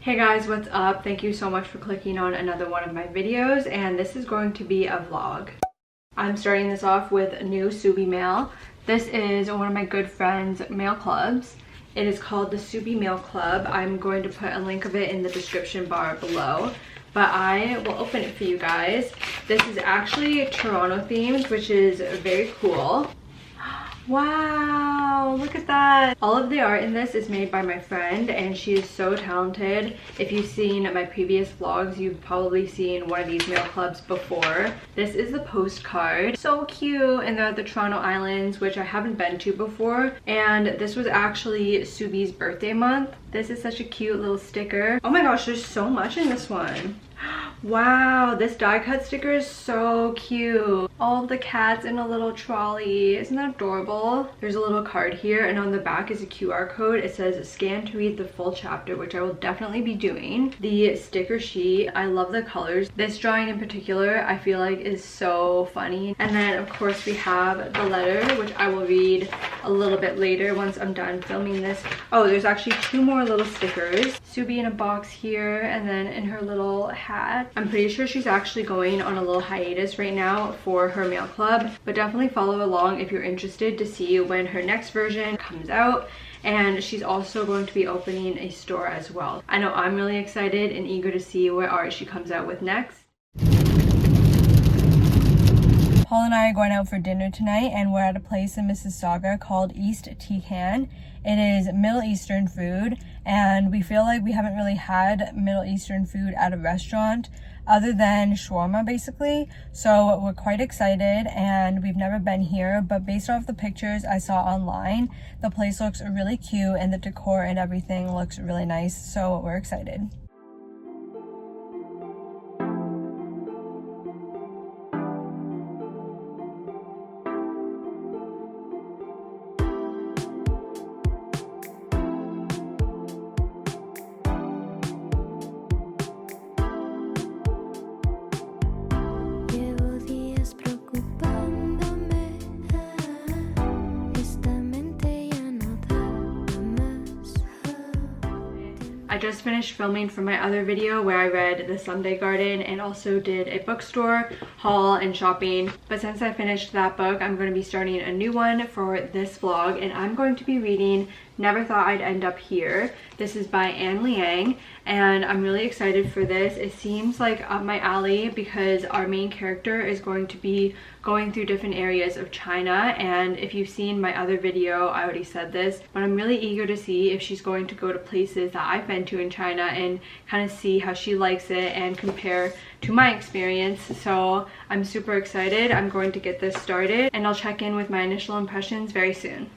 Hey guys, what's up? Thank you so much for clicking on another one of my videos, and this is going to be a vlog. I'm starting this off with a new Soobi mail. This is one of my good friend's mail clubs. It is called the Soobi Mail Club. I'm going to put a link of it in the description bar below, but I will open it for you guys. This is actually Toronto themed, which is very cool. Wow, look at that. All of the art in this is made by my friend, and she is so talented. If you've seen my previous vlogs, you've probably seen one of these mail clubs before. This is the postcard. So cute, and they're at the Toronto Islands, which I haven't been to before. And this was actually Soobi's birthday month. This is such a cute little sticker. Oh my gosh, there's so much in this one. Wow, this die cut sticker is so cute. All of the cats in a little trolley. Isn't that adorable? There's a little card here, and on the back is a QR code. It says scan to read the full chapter, which I will definitely be doing. The sticker sheet, I love the colors. This drawing in particular I feel like is so funny. And then of course we have the letter, which I will read a little bit later once I'm done filming this. Oh, there's actually two more little stickers. Soobi in a box here, and then in her little hat. I'm pretty sure she's actually going on a little hiatus right now for her mail club, but definitely follow along if you're interested to see when her next version comes out. And she's also going to be opening a store as well. I know I'm really excited and eager to see what art she comes out with next. Paul and I are going out for dinner tonight, and we're at a place in Mississauga called East Tican. It is Middle Eastern food, and we feel like we haven't really had Middle Eastern food at a restaurant other than shawarma basically. So we're quite excited, and we've never been here, but based off the pictures I saw online, the place looks really cute and the decor and everything looks really nice, so we're excited. I just finished filming for my other video where I read The Sunday Garden and also did a bookstore haul and shopping. But since I finished that book, I'm going to be starting a new one for this vlog, and I'm going to be reading Never Thought I'd End Up Here. This is by Anne Liang, and I'm really excited for this. It seems like up my alley because our main character is going to be going through different areas of China, and if you've seen my other video, I already said this, but I'm really eager to see if she's going to go to places that I've been to in China and kind of see how she likes it and compare to my experience. So I'm super excited. I'm going to get this started, and I'll check in with my initial impressions very soon.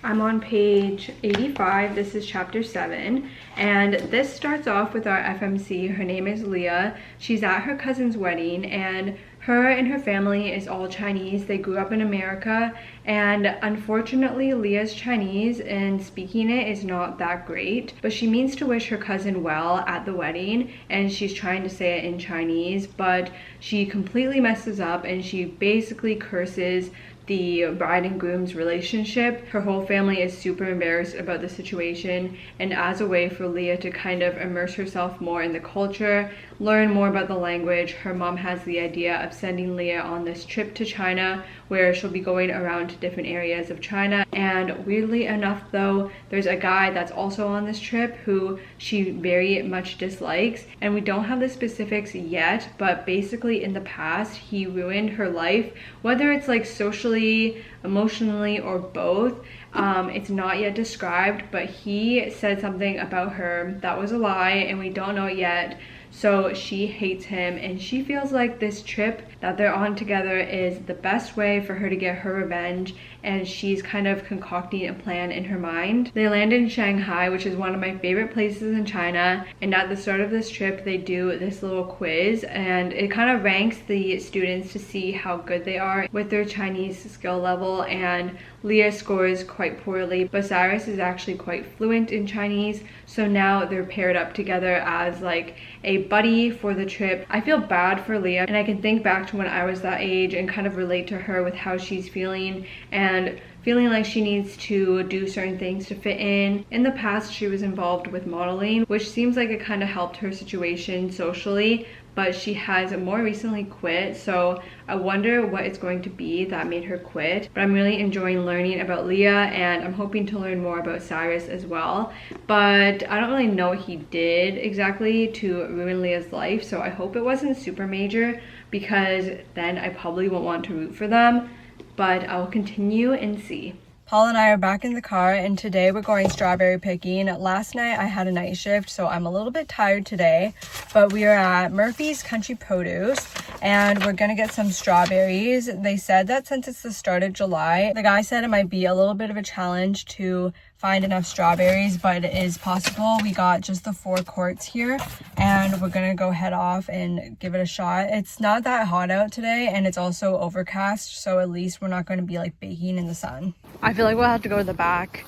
I'm on page 85. This is chapter 7, and this starts off with our FMC. Her name is Leah. She's at her cousin's wedding, and her and her family is all Chinese. They grew up in America, and unfortunately Leah's Chinese and speaking it is not that great, but she means to wish her cousin well at the wedding, and she's trying to say it in Chinese, but she completely messes up and she basically curses the bride and groom's relationship. Her whole family is super embarrassed about the situation, and as a way for Leah to kind of immerse herself more in the culture, learn more about the language, her mom has the idea of sending Leah on this trip to China where she'll be going around to different areas of China. And weirdly enough though, there's a guy that's also on this trip who she very much dislikes, and we don't have the specifics yet, but basically in the past he ruined her life, whether it's like socially, emotionally, or both. It's not yet described, but he said something about her that was a lie, and we don't know it yet. so she hates him, and she feels like this trip that they're on together is the best way for her to get her revenge, and she's kind of concocting a plan in her mind. They land in Shanghai, which is one of my favorite places in China, and at the start of this trip they do this little quiz, and it kind of ranks the students to see how good they are with their Chinese skill level. And Leah scores quite poorly, but Cyrus is actually quite fluent in Chinese, so now they're paired up together as like a buddy for the trip. I feel bad for Leah, and I can think back to when I was that age and kind of relate to her with how she's feeling and feeling like she needs to do certain things to fit in. In the past, she was involved with modeling, which seems like it kind of helped her situation socially, but she has more recently quit, so I wonder what it's going to be that made her quit. But I'm really enjoying learning about Leah, and I'm hoping to learn more about Cyrus as well. But I don't really know what he did exactly to ruin Leah's life, so I hope it wasn't super major, because then I probably won't want to root for them. But I'll continue and see. Paul and I are back in the car, and today we're going strawberry picking. Last night I had a night shift, so I'm a little bit tired today, but we are at Murphy's Country Produce and we're gonna get some strawberries. They said that since it's the start of July, the guy said it might be a little bit of a challenge to find enough strawberries, but it is possible. We got just the 4 quarts here, and we're gonna go head off and give it a shot. It's not that hot out today, and it's also overcast, so at least we're not going to be like baking in the sun. I feel like we'll have to go to the back.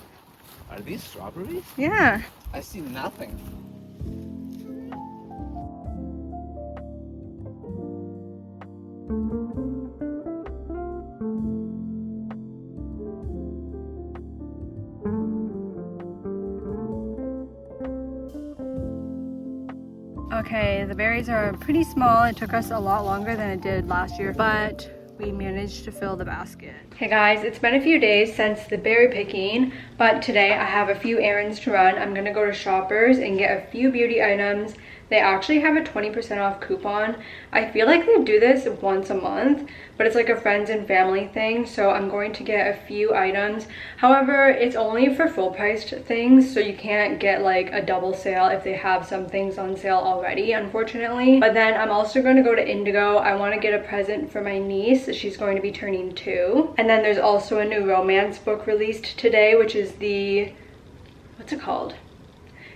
Are these strawberries? Yeah. I see nothing. Okay, the berries are pretty small. It took us a lot longer than it did last year, but we managed to fill the basket. Hey guys, it's been a few days since the berry picking, but today I have a few errands to run. I'm gonna go to Shoppers and get a few beauty items. They actually have a 20% off coupon. I feel like they do this once a month, but it's like a friends and family thing, so I'm going to get a few items. However, it's only for full priced things, so you can't get like a double sale if they have some things on sale already, unfortunately. But then I'm also going to go to Indigo. I want to get a present for my niece. She's going to be turning 2. And then there's also a new romance book released today, which is the, what's it called?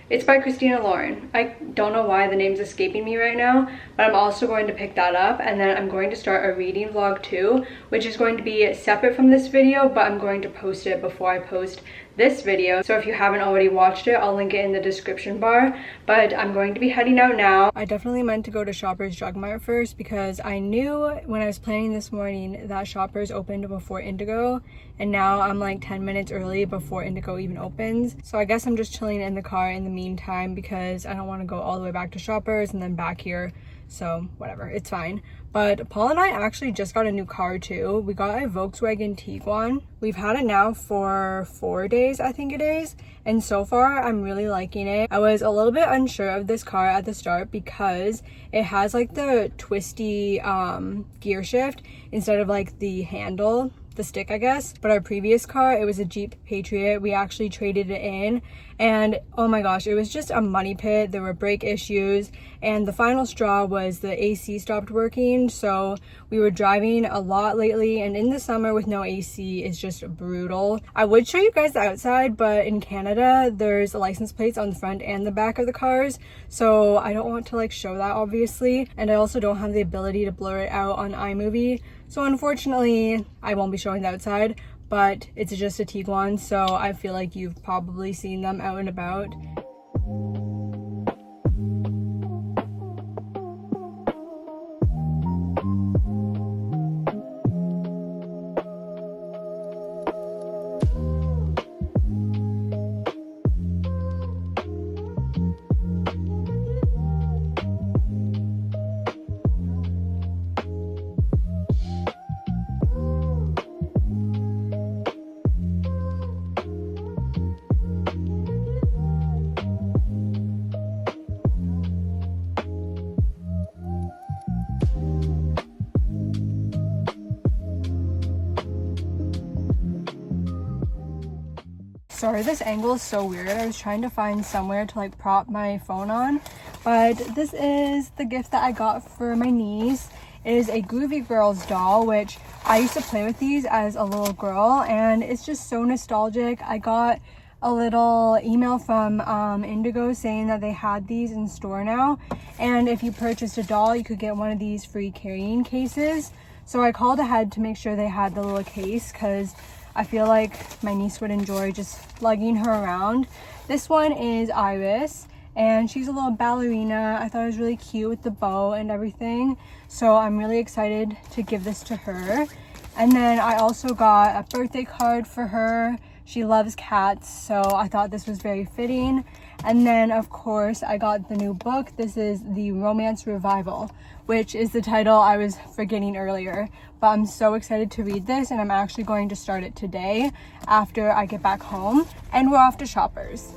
It's by Christina Lauren. I don't know why the name's escaping me right now, but I'm also going to pick that up, and then I'm going to start a reading vlog too, which is going to be separate from this video, but I'm going to post it before I post this video. So if you haven't already watched it, I'll link it in the description bar, but I'm going to be heading out now. I definitely meant to go to Shoppers Drug Mart first, because I knew when I was planning this morning that Shoppers opened before Indigo, and now I'm like 10 minutes early before Indigo even opens. So I guess I'm just chilling in the car in the meantime, because I don't want to go all the way back to Shoppers and then back here. So whatever, it's fine. But Paul and I actually just got a new car too. We got a Volkswagen Tiguan. We've had it now for 4 days, I think it is. And so far, I'm really liking it. I was a little bit unsure of this car at the start because it has like the twisty gear shift instead of like the handle, the stick, I guess. But our previous car, it was a Jeep Patriot. We actually traded it in, and oh my gosh, it was just a money pit. There were brake issues, and the final straw was the AC stopped working. So we were driving a lot lately, and in the summer with no AC is just brutal. I would show you guys the outside, but in Canada there's license plates on the front and the back of the cars, so I don't want to like show that, obviously, and I also don't have the ability to blur it out on iMovie. So unfortunately, I won't be showing the outside, but it's just a Tiguan, so I feel like you've probably seen them out and about. Sorry, this angle is so weird. I was trying to find somewhere to like prop my phone on, but this is the gift that I got for my niece. It is a Groovy Girls doll, which I used to play with these as a little girl, and it's just so nostalgic. I got a little email from Indigo saying that they had these in store now, and if you purchased a doll, you could get one of these free carrying cases. So I called ahead to make sure they had the little case, because I feel like my niece would enjoy just lugging her around. This one is Iris, and she's a little ballerina. I thought it was really cute with the bow and everything, so I'm really excited to give this to her. And then I also got a birthday card for her. She loves cats, so I thought this was very fitting. And then of course I got the new book. This is The Romance Revival, which is the title I was forgetting earlier, but I'm so excited to read this, and I'm actually going to start it today after I get back home. And we're off to Shoppers.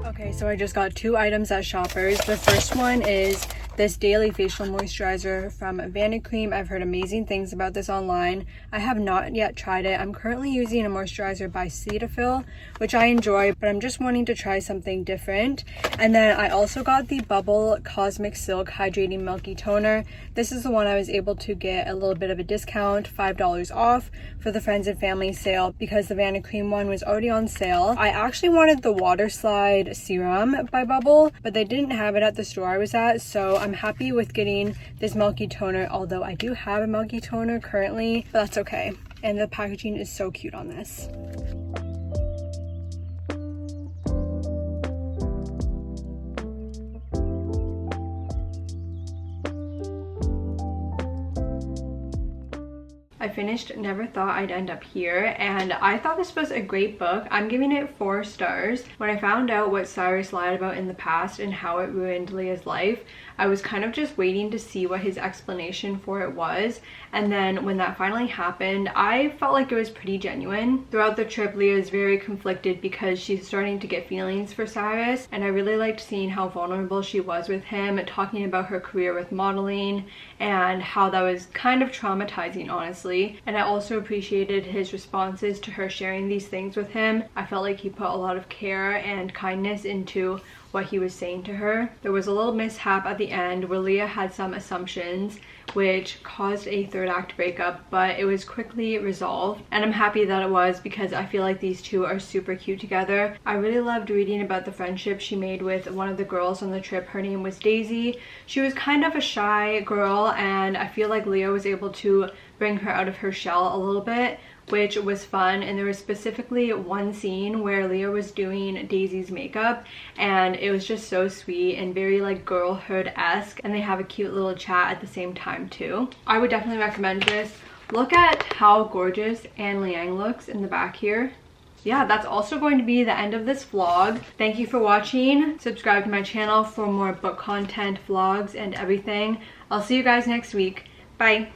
Okay, so I just got 2 items at Shoppers. The first one is this daily facial moisturizer from Vanicream. I've heard amazing things about this online. I have not yet tried it. I'm currently using a moisturizer by Cetaphil, which I enjoy, but I'm just wanting to try something different. And then I also got the Bubble Cosmic Silk Hydrating Milky Toner. This is the one I was able to get a little bit of a discount, $5 off for the friends and family sale, because the Vanicream one was already on sale. I actually wanted the Water Slide Serum by Bubble, but they didn't have it at the store I was at, so I'm happy with getting this milky toner, although I do have a milky toner currently, but that's okay. And the packaging is so cute on this. I finished Never Thought I'd End Up Here, and I thought this was a great book. I'm giving it 4 stars. When I found out what Cyrus lied about in the past and how it ruined Leah's life, I was kind of just waiting to see what his explanation for it was, and then when that finally happened, I felt like it was pretty genuine. Throughout the trip, Leah is very conflicted because she's starting to get feelings for Cyrus, and I really liked seeing how vulnerable she was with him, talking about her career with modeling and how that was kind of traumatizing, honestly. And I also appreciated his responses to her sharing these things with him. I felt like he put a lot of care and kindness into what he was saying to her. There was a little mishap at the end where Leah had some assumptions which caused a 3rd act breakup, but it was quickly resolved, and I'm happy that it was, because I feel like these two are super cute together. I really loved reading about the friendship she made with one of the girls on the trip. Her name was Daisy. She was kind of a shy girl, and I feel like Leah was able to bring her out of her shell a little bit, which was fun. And there was specifically one scene where Leah was doing Daisy's makeup, and it was just so sweet and very like girlhood-esque, and they have a cute little chat at the same time too. I would definitely recommend this. Look at how gorgeous Anne Liang looks in the back here. Yeah, that's also going to be the end of this vlog. Thank you for watching. Subscribe to my channel for more book content, vlogs, and everything. I'll see you guys next week. Bye.